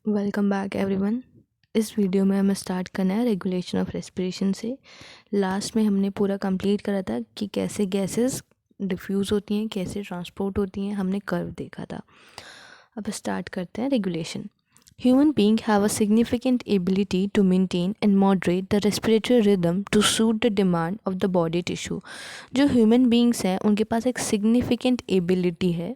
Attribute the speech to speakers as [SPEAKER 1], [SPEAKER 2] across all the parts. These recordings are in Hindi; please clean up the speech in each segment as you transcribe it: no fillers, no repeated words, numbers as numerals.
[SPEAKER 1] Welcome back everyone. इस वीडियो में हमें स्टार्ट करना है रेगुलेशन ऑफ रेस्पिरेशन से। लास्ट में हमने पूरा कंप्लीट करा था कि कैसे गैसेस डिफ्यूज़ होती हैं, कैसे ट्रांसपोर्ट होती हैं, हमने कर्व देखा था। अब स्टार्ट करते हैं regulation. Human beings have a significant ability to maintain and moderate the respiratory rhythm to suit the demand of the body tissue। जो ह्यूमन बींग्स हैं उनके पास एक सिग्निफिकेंट एबिलिटी है।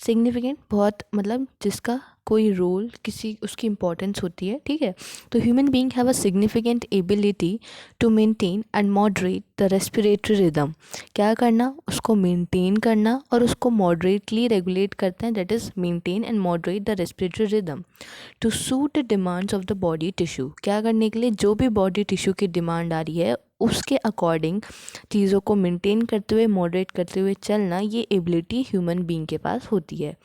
[SPEAKER 1] सिग्निफिकेंट बहुत मतलब जिसका कोई रोल किसी उसकी इंपॉर्टेंस होती है, ठीक है। तो human being have a significant ability to maintain and moderate the respiratory rhythm. क्या करना, उसको मेंटेन करना और उसको मॉडरेटली रेगुलेट करते हैं, that is maintain and moderate the respiratory rhythm to suit the demands of the body tissue. क्या करने के लिए, जो भी बॉडी टिश्यू की डिमांड आ रही है उसके अकॉर्डिंग चीज़ों को मेंटेन करते हुए मॉडरेट करते हुए चलना, ये एबिलिटी ह्यूमन बीइंग के पास होती है।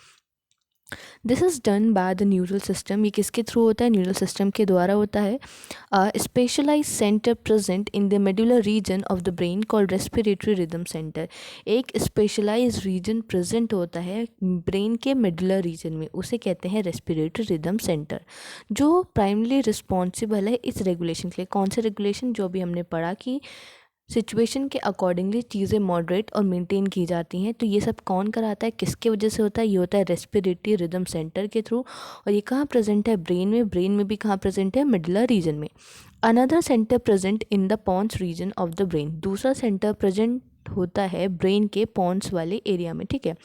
[SPEAKER 1] This is done by the neural system. ये किसके थ्रू होता है, न्यूरल सिस्टम के द्वारा होता है। Specialize center present in the medullar region of the brain called respiratory rhythm center. एक स्पेशलाइज रीजन प्रेजेंट होता है ब्रेन के मेडुलर रीजन में, उसे कहते हैं रेस्पिरेटरी रिदम सेंटर, जो प्राइमरी रिस्पॉन्सिबल है इस रेगुलेशन के लिए। कौन से रेगुलेशन, जो भी हमने पढ़ा कि सिचुएशन के अकॉर्डिंगली चीज़ें मॉडरेट और मेंटेन की जाती हैं। तो ये सब कौन कराता है, किसके वजह से होता है, ये होता है रेस्पिरेटरी रिदम सेंटर के थ्रू। और ये कहाँ प्रेजेंट है, ब्रेन में भी कहाँ प्रेजेंट है, मिडलर रीजन में। Another centre present in the pons region of the brain. दूसरा सेंटर प्रेजेंट होता है ब्रेन के पॉन्स वाले एरिया में, ठीक है।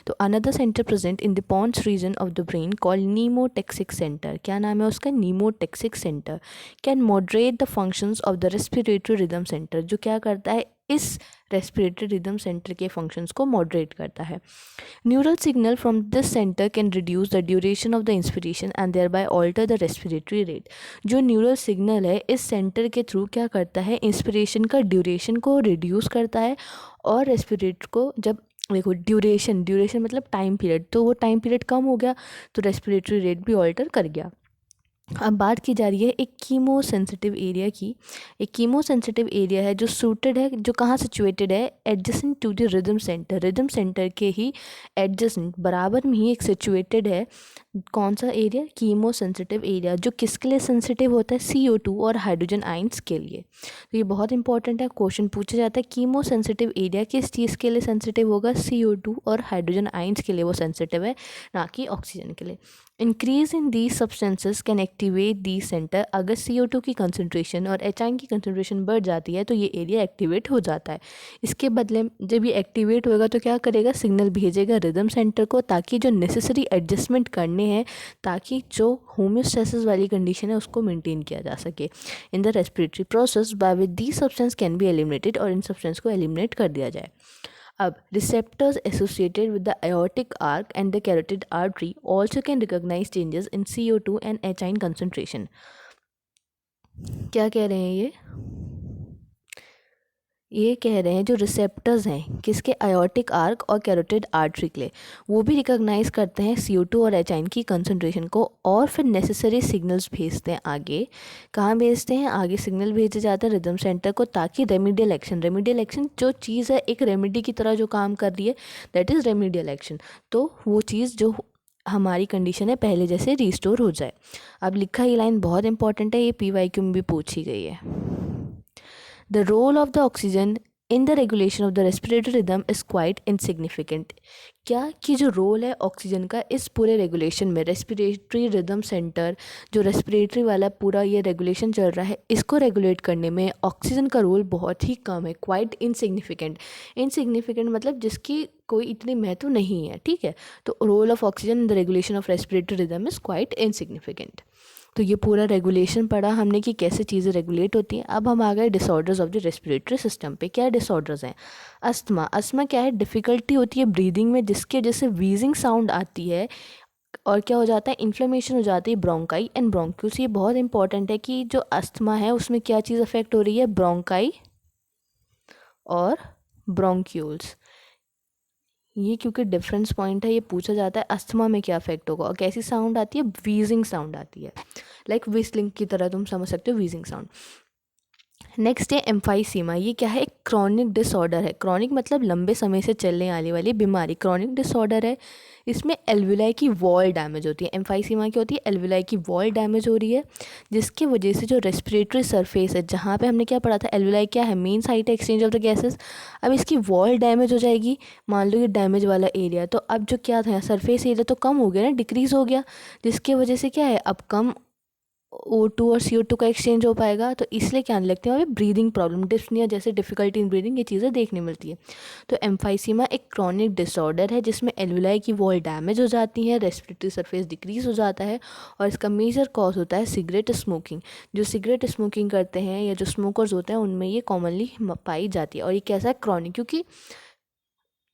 [SPEAKER 1] तो another centre present in the pons region of the brain called pneumotaxic centre. क्या नाम है उसका, pneumotaxic centre. Can moderate the functions of the respiratory rhythm centre, जो क्या करता है, इस रेस्पिरेटरी रिदम सेंटर के फंक्शंस को मॉडरेट करता है। Neural signal from this centre can reduce the duration of the inspiration and thereby alter the respiratory rate. जो न्यूरल सिग्नल है इस सेंटर के थ्रू क्या करता है, इंस्पिरेशन का ड्यूरेशन को रिड्यूस करता है और रेस्पिरेट को, जब देखो ड्यूरेशन मतलब टाइम पीरियड, तो वो टाइम पीरियड कम हो गया तो रेस्पिरेटरी रेट भी ऑल्टर कर गया। अब बात की जा रही है एक कीमो सेंसिटिव एरिया की। एक कीमो सेंसिटिव एरिया है जो सूटेड है, जो कहाँ सिचुएटेड है, adjacent to the rhythm center. Rhythm centre के ही एडजेसेंट बराबर में ही एक सिचुएटेड है कौन सा एरिया, कीमो सेंसिटिव एरिया, जो किसके लिए सेंसिटिव होता है, CO2 और हाइड्रोजन आइंस के लिए। तो ये बहुत इंपॉर्टेंट है, क्वेश्चन पूछा जाता है कीमो सेंसिटिव एरिया किस चीज़ के लिए सेंसिटिव होगा, CO2 और हाइड्रोजन आइंस के लिए वो सेंसिटिव है, ना कि ऑक्सीजन के लिए। Increase in the substances can activate the centre. अगर CO2 की कंसनट्रेशन और HI की कंसनट्रेशन बढ़ जाती है तो ये एरिया एक्टिवेट हो जाता है। इसके बदले जब ये एक्टिवेट होगा तो क्या करेगा, सिग्नल भेजेगा रिदम सेंटर को, ताकि जो नेसेसरी एडजस्टमेंट करने हैं, ताकि जो होम्योस्टेसिस वाली कंडीशन है उसको मेंटेन किया जा सके। In the respiratory process by which the substance can be eliminated, और इन सब्सटेंस को एलिमिनेट कर दिया जाए। अब receptors associated with the aortic arc and the carotid artery also can recognize changes in CO2 and HI concentration। क्या कह रहे हैं ये कह रहे हैं जो रिसेप्टर्स हैं किसके, आयोटिक आर्क और कैरोटिड आर्टरी के लिए, वो भी रिकॉग्नाइज करते हैं CO2 और HI की कंसनट्रेशन को, और फिर नेसेसरी सिग्नल्स भेजते हैं आगे। कहाँ भेजते हैं, आगे सिग्नल भेजे जाते हैं रिदम सेंटर को, ताकि रेमिडियल एक्शन जो चीज़ है एक रेमिडी की तरह जो काम कर रही है, दैट इज़ रेमिडियल एक्शन। तो वो चीज़ जो हमारी कंडीशन है पहले जैसे रिस्टोर हो जाए। अब लिखा ये लाइन बहुत इंपॉर्टेंट है, ये PYQ में भी पूछी गई है। The role of the oxygen in the regulation of the respiratory rhythm is quite insignificant। क्या कि जो रोल है ऑक्सीजन का इस पूरे रेगुलेशन में, रेस्पिरेटरी रिदम सेंटर जो रेस्पिरेटरी वाला पूरा ये रेगुलेशन चल रहा है, इसको रेगुलेट करने में ऑक्सीजन का रोल बहुत ही कम है, क्वाइट इनसिग्निफिकेंट मतलब जिसकी कोई इतनी महत्व नहीं है, ठीक है। तो role of oxygen in the regulation of respiratory rhythm is quite insignificant. तो ये पूरा रेगुलेशन पढ़ा हमने कि कैसे चीज़ें रेगुलेट होती हैं। अब हम आ गए disorders of the respiratory system पे। क्या डिसऑर्डर्स हैं, अस्थमा क्या है, डिफ़िकल्टी होती है ब्रीदिंग में, जिसके वजह से वीजिंग साउंड आती है, और क्या हो जाता है, इन्फ्लेमेशन हो जाती है ब्रोंकाई एंड ब्रोंक्यूल्स। ये बहुत इंपॉर्टेंट है कि जो अस्थमा है उसमें क्या चीज़ अफेक्ट हो रही है, ब्रोंकाई और ब्रोंक्यूल्स। ये क्योंकि डिफरेंस पॉइंट है, ये पूछा जाता है अस्थमा में क्या अफेक्ट होगा, और कैसी साउंड आती है, वीजिंग साउंड आती है, लाइक विस्लिंग की तरह तुम समझ सकते हो वीजिंग साउंड। नेक्स्ट है एम्फाइसीमा। ये क्या है? एक क्रॉनिक डिसऑर्डर है। क्रॉनिक मतलब लंबे समय से चलने आने वाली बीमारी, क्रॉनिक डिसऑर्डर है। इसमें एल्वुलाई की वॉल डैमेज होती है। एम्फाइसीमा क्या होती है? एल्वुलाई की वॉल डैमेज हो रही है, जिसकी वजह से जो रेस्पिरेटरी सरफेस है, जहाँ पे हमने क्या पढ़ा था, एल्वुलाई क्या है? मेन साइट है एक्सचेंज ऑफ द गैसेस। अब इसकी वॉल डैमेज हो जाएगी, मान लो ये डैमेज वाला एरिया, तो अब जो क्या था, सरफेस एरिया तो कम हो गया ना, डिक्रीज हो गया, जिसकी वजह से क्या है, अब कम O2 और CO2 का एक्सचेंज हो पाएगा, तो इसलिए क्या आने लगती है वहाँ पे? ब्रीदिंग प्रॉब्लम, डिस्पनिया जैसे डिफिकल्टी इन ब्रीदिंग, ये चीज़ें देखने मिलती है। तो एम्फाइसीमा एक क्रॉनिक डिसऑर्डर है जिसमें एल्वुलाई की वॉल डैमेज हो जाती है, रेस्पिरेटरी सरफेस डिक्रीज हो जाता है, और इसका मेजर कॉज होता है सिगरेट स्मोकिंग। जो सिगरेट स्मोकिंग करते हैं या जो स्मोकर्स होते हैं उनमें ये कॉमनली पाई जाती है। और ये कैसा है? क्रॉनिक, क्योंकि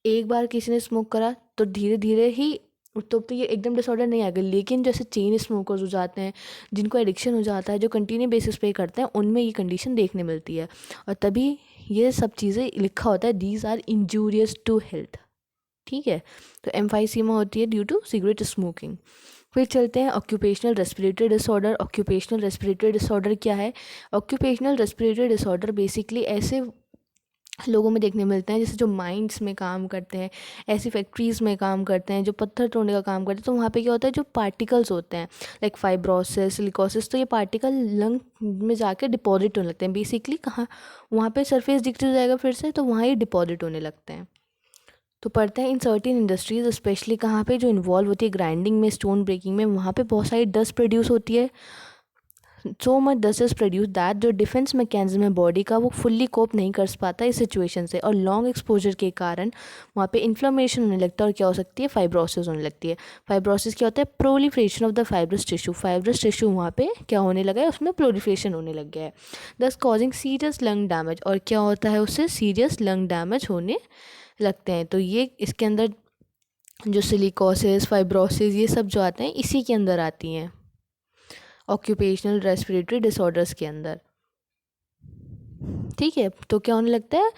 [SPEAKER 1] एक बार किसी ने स्मोक करा तो धीरे धीरे ही, तो ये एकदम डिसऑर्डर नहीं आएगा, लेकिन जैसे चेन स्मोकर्स हो जाते हैं, जिनको एडिक्शन हो जाता है, जो कंटिन्यू बेसिस पे करते हैं, उनमें ये कंडीशन देखने मिलती है। और तभी ये सब चीज़ें लिखा होता है, these are injurious to health. ठीक है, तो एम्फाइसीमा होती है ड्यू टू सिगरेट स्मोकिंग। फिर चलते हैं occupational respiratory disorder. Occupational respiratory disorder क्या है? ऑक्यूपेशनल रेस्पिरेटरी डिसऑर्डर बेसिकली ऐसे लोगों में देखने मिलते हैं जैसे जो माइंस में काम करते हैं, ऐसी फैक्ट्रीज़ में काम करते हैं, जो पत्थर तोड़ने का काम करते हैं, तो वहाँ पे क्या होता है, जो पार्टिकल्स होते हैं लाइक फाइब्रोसिस, सिलिकोसिस, तो ये पार्टिकल लंग में जाके डिपॉजिट होने लगते हैं। बेसिकली कहाँ? वहाँ पे सरफेस डिक्रीज हो जाएगा फिर से, तो वहाँ ये डिपॉजिट होने लगते हैं। तो पड़ता है इन सर्टेन इंडस्ट्रीज़, स्पेशली कहाँ पे? जो इन्वॉल्व होती है ग्राइंडिंग में, स्टोन ब्रेकिंग में, वहाँ पे बहुत सारी डस्ट प्रोड्यूस होती है। So much dust is produce that जो डिफेंस मैकेनिज्म है बॉडी का, वो फुल्ली कोप नहीं कर पाता इस सिचुएशन से, और लॉन्ग एक्सपोजर के कारण वहाँ पे इन्फ्लेमेशन होने लगता है, और क्या हो सकती है? फाइब्रोसिस होने लगती है। फाइब्रोसिस क्या होता है? Proliferation of the fibrous tissue. Fibrous tissue वहाँ पे क्या होने लगा है? उसमें प्रोलिफरेशन होने लग गया है, दस कॉजिंग सीरियस लंग डैमेज। और क्या होता है? उससे सीरियस लंग डैमेज होने लगते हैं। तो ये इसके अंदर जो सिलिकोसिस, फाइब्रोसिस, ये सब जो आते हैं इसी के अंदर आती हैं, ऑक्यूपेशनल रेस्पिरेटरी डिसऑर्डर्स के अंदर। ठीक है, तो क्या होने लगता है?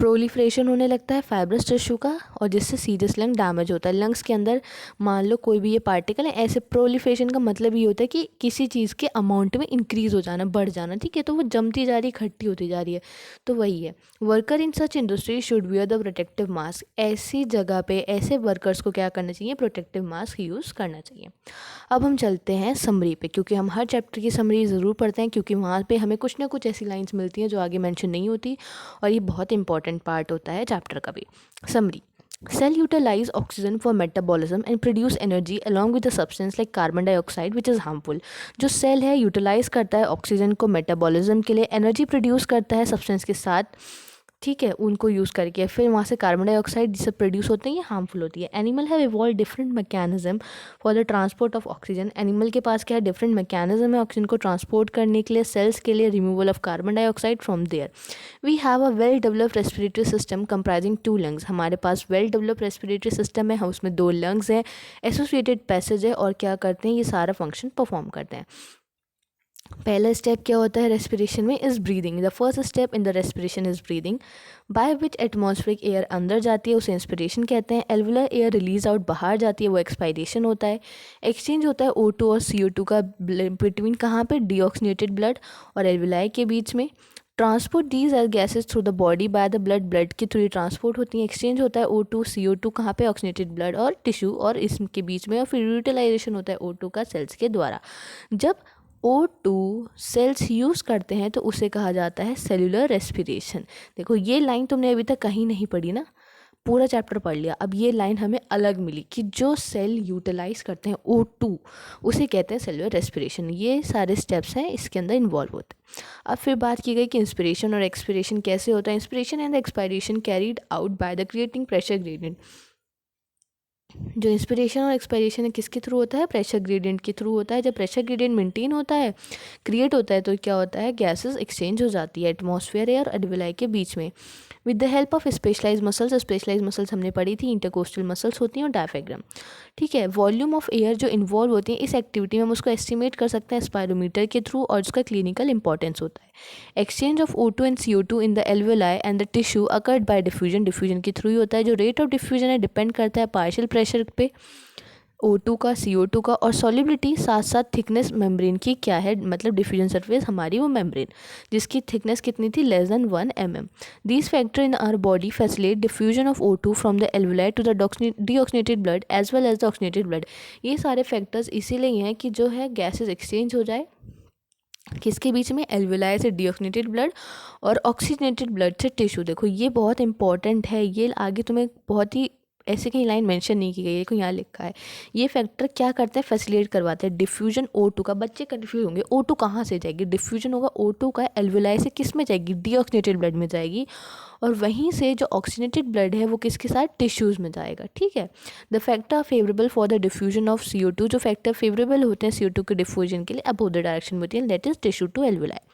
[SPEAKER 1] प्रोलिफरेशन होने लगता है फाइब्रस टिश्यू का, और जिससे सीरियस लंग डैमेज होता है। लंग्स के अंदर मान लो कोई भी ये पार्टिकल है, ऐसे प्रोलिफरेशन का मतलब ये होता है कि किसी चीज़ के अमाउंट में इंक्रीज़ हो जाना, बढ़ जाना। ठीक है, तो वो जमती जा रही है, इकट्ठी होती जा रही है, तो वही है। Worker in such industry should wear the protective mask. ऐसी जगह पे ऐसे वर्कर्स को क्या करना चाहिए? प्रोटेक्टिव मास्क यूज़ करना चाहिए। अब हम चलते हैं समरी पे, क्योंकि हम हर चैप्टर की समरी ज़रूर पढ़ते हैं, क्योंकि वहाँ पे हमें कुछ ना कुछ ऐसी लाइंस मिलती हैं जो आगे मेंशन नहीं होती, और ये बहुत इंपॉर्टेंट पार्ट होता है चैप्टर का भी। Summary: cell utilize oxygen for metabolism and produce energy along with the substance like carbon dioxide which is harmful। जो सेल है यूटिलाइज करता है ऑक्सीजन को मेटाबॉलिज्म के लिए, एनर्जी प्रोड्यूस करता है सब्सटेंस के साथ, ठीक है, उनको यूज़ करके, फिर वहाँ से कार्बन डाइऑक्साइड जिससे प्रोड्यूस होते हैं, ये हार्मफुल होती है। Animal have evolve different mechanism for the transport of oxygen. Animal के पास क्या है? डिफरेंट मैकेनिज्म है ऑक्सीजन को ट्रांसपोर्ट करने के लिए, सेल्स के लिए removal of carbon dioxide from there. We have a well developed respiratory system comprising 2 lungs. हमारे पास वेल डेवलप्ड रेस्पिरेटरी सिस्टम है, उसमें 2 लंग्स हैं, एसोसिएटेड पैसेज है, और क्या करते हैं? ये सारा फंक्शन परफॉर्म करते हैं। पहला स्टेप क्या होता है रेस्पिरेशन में? Is breathing. The first step in the respiration is breathing, by which atmospheric air अंदर जाती है, उसे इंस्पिरेशन कहते हैं। एल्वुलर एयर रिलीज आउट बाहर जाती है, वो एक्सपायरेशन होता है। एक्सचेंज होता है O2 और CO2 का बिटवीन, कहाँ पे? डीऑक्सीनेटेड ब्लड और एल्वुलाई के बीच में। Transport these are gases through the body by the blood, blood के थ्रू ट्रांसपोर्ट होती हैं। एक्सचेंज होता है O2 CO2 कहाँ पे? ऑक्सीनेटेड ब्लड और टिश्यू और इसके बीच में, और फिर यूटिलाइजेशन होता है O2 का सेल्स के द्वारा। जब O2 सेल्स यूज़ करते हैं तो उसे कहा जाता है सेलुलर रेस्पिरेशन। देखो ये लाइन तुमने अभी तक कहीं नहीं पढ़ी ना, पूरा चैप्टर पढ़ लिया, अब ये लाइन हमें अलग मिली कि जो सेल यूटिलाइज करते हैं O2 उसे कहते हैं सेलुलर रेस्पिरेशन। ये सारे स्टेप्स हैं इसके अंदर इन्वॉल्व होते हैं। अब फिर बात की गई कि इंस्पिरेशन और एक्सपिरेशन कैसे होता है। Inspiration and expiration carried out by the creating pressure gradient. जो इंस्पिरेशन और एक्सपायरेशन है किसके थ्रू होता है? प्रेशर ग्रेडियंट के थ्रू होता है। जब प्रेशर ग्रेडियंट मेंटेन होता है, क्रिएट होता है, तो क्या होता है? गैसेस एक्सचेंज हो जाती है एटमॉस्फेयर और एल्वुलाई के बीच में with the help of specialize muscles. Specialize muscles हमने पढ़ी थी, इंटरकोस्टल मसल्स होती हैं और डायफ्राम। ठीक है, वॉल्यूम ऑफ एयर जो इन्वॉल्व होती है इस एक्टिविटी में हम उसको एस्टिमेट कर सकते हैं स्पायरोमीटर के थ्रू, और उसका क्लिनिकल इंपॉर्टेंस होता है। Exchange of O2 and CO2 in the alveoli and the tissue occurred bye diffusion. Diffusion के थ्रू ही होता है। जो रेट ऑफ डिफ्यूजन है डिपेंड करता है पार्शियल प्रेशर पे, O2 का, CO2 का, और सॉल्युबिलिटी साथ साथ थिकनेस मेम्ब्रेन की क्या है, मतलब डिफ्यूजन सरफेस हमारी वो मेम्ब्रेन जिसकी थिकनेस कितनी थी, less than 1 mm। These factor in our body facilitate diffusion of O2 from the alveoli to the deoxygenated blood as well as the oxygenated blood. ये सारे फैक्टर्स इसीलिए हैं कि जो है गैसेज एक्सचेंज हो जाए किसके बीच में, एल्वुलाई से डीऑक्सीनेटेड ब्लड और ऑक्सीजनेटेड ब्लड से टिश्यू। देखो ये बहुत इंपॉर्टेंट है, ये आगे तुम्हें बहुत ही ऐसे कहीं लाइन मेंशन नहीं की गई है, देखो यहाँ लिखा है। ये फैक्टर क्या करते हैं, फैसिलिटेट करवाते हैं डिफ्यूजन O2 का। बच्चे कंफ्यूज होंगे O2 कहाँ से जाएगी, डिफ्यूजन होगा O2 का एल्वुलाई से किस में जाएगी, डीऑक्सीनेटेड ब्लड में जाएगी, और वहीं से जो ऑक्सीनेटेड ब्लड है वो किसके साथ, टिश्यूज़ में जाएगा। ठीक है। The factor favourable for the diffusion of CO2, जो फैक्टर फेवरेबल होते हैं CO2 के डिफ्यूजन के लिए अपोजिट डायरेक्शन में होती है, that is tissue to alveoli.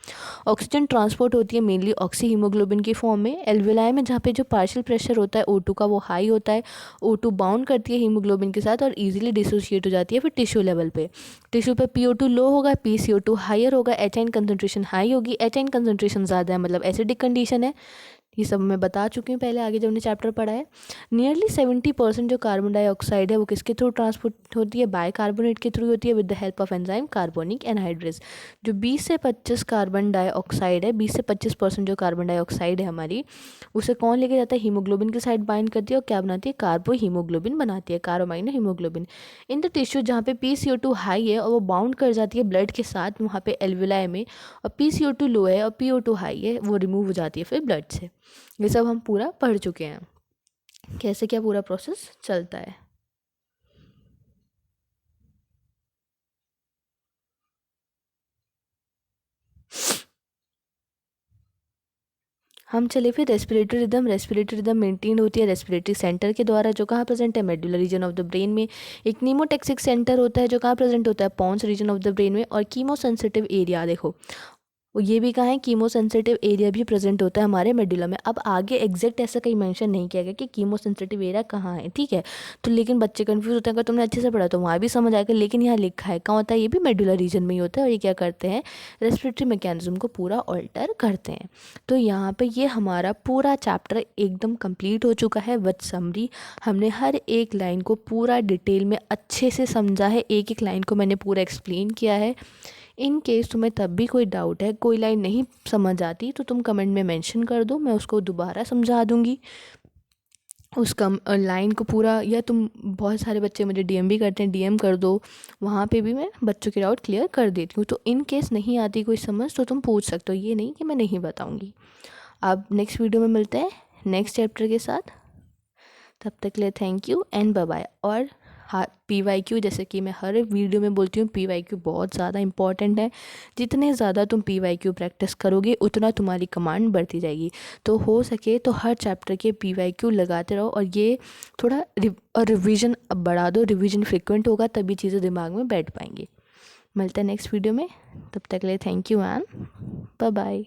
[SPEAKER 1] Oxygen transport होती है मेनली ऑक्सी हीमोग्लोबिन की फॉर्म में एल्वुलाई में, जहाँ पे जो पार्शियल प्रेशर होता है O2 का वो हाई होता है, O2 बाउंड करती है हीमोग्लोबिन के साथ और इजीली डिसोशिएट हो जाती है फिर टिश्यू लेवल पे। टिश्यू पे PO2 लो होगा, PCO2 हायर होगा, एचाइन कंसनट्रेशन हाई होगी, एचाइन कंसनट्रेशन ज़्यादा है मतलब एसिडिक कंडीशन है। ये सब मैं बता चुकी हूँ पहले, आगे जब हमने चैप्टर पढ़ा है। नियरली 70% जो कार्बन डाइऑक्साइड है वो किसके थ्रू ट्रांसपोर्ट होती है, बाइकार्बोनेट के थ्रू होती है with the help of enzyme carbonic anhydrase. जो 20 से 25 कार्बन डाइऑक्साइड है, 20 से 25% जो कार्बन डाइऑक्साइड है हमारी, उसे कौन लेके जाता है, हीमोग्लोबिन के साइड बाइंड करती है और क्या बनाती है, कार्बो हीमोग्लोबिन बनाती है, कार्बोमाइनो हीमोग्लोबिन। इन द टिश्यू जहाँ पे PCO2 हाई है और वो बाउंड कर जाती है ब्लड के साथ वहाँ पे एल्वुलाई में, और PCO2 लो है और PO2 हाई है वो रिमूव हो जाती है फिर ब्लड से। ये सब हम पूरा पढ़ चुके हैं कैसे क्या पूरा प्रोसेस चलता है। हम चले फिर respiratory rhythm. Respiratory rhythm maintain होती है रेस्पिरेटरी सेंटर के द्वारा, जो कहाँ प्रेजेंट है, medullar region of the brain में। एक नीमोटेक्सिक सेंटर होता है जो कहाँ प्रेजेंट होता है, pons region of the brain में। और कीमो सेंसिटिव एरिया देखो वो ये भी कहा है, कीमो सेंसिटिव एरिया भी प्रेजेंट होता है हमारे मेडुला में। अब आगे एग्जैक्ट ऐसा कहीं मेंशन नहीं किया गया कि कीमो सेंसिटिव एरिया कहाँ है, ठीक है। तो लेकिन बच्चे कंफ्यूज होते हैं, अगर तुमने अच्छे से पढ़ा तो वहाँ भी समझ आएगा, लेकिन यहाँ लिखा है कहाँ होता है, ये भी मेडुला रीजन में ही होता है। और ये क्या करते हैं, रेस्पिरेटरी मैकेनिज्म को पूरा ऑल्टर करते हैं। तो यहाँ पे ये हमारा पूरा चैप्टर एकदम कंप्लीट हो चुका है विद समरी। हमने हर एक लाइन को पूरा डिटेल में अच्छे से समझा है, एक एक लाइन को मैंने पूरा एक्सप्लेन किया है। इन केस तुम्हें तब भी कोई डाउट है, कोई लाइन नहीं समझ आती, तो तुम कमेंट में मेंशन कर दो, मैं उसको दोबारा समझा दूंगी उस लाइन को पूरा। या तुम, बहुत सारे बच्चे मुझे DM भी करते हैं, DM कर दो, वहाँ पे भी मैं बच्चों के डाउट क्लियर कर देती हूँ। तो इन केस नहीं आती कोई समझ तो तुम पूछ सकते हो, ये नहीं कि मैं नहीं बताऊँगी। अब नेक्स्ट वीडियो में मिलते हैं नेक्स्ट चैप्टर के साथ, तब तक के लिए thank you and bye bye. और हाँ, PYQ जैसे कि मैं हर वीडियो में बोलती हूँ, PYQ बहुत ज़्यादा इंपॉर्टेंट है। जितने ज़्यादा तुम PYQ प्रैक्टिस करोगे उतना तुम्हारी कमांड बढ़ती जाएगी। तो हो सके तो हर चैप्टर के PYQ लगाते रहो, और ये थोड़ा रिवीजन अब बढ़ा दो, रिवीजन फ्रिक्वेंट होगा तभी चीज़ें दिमाग में बैठ पाएंगी। मिलते हैं नेक्स्ट वीडियो में, तब तक के लिए thank you and bye bye.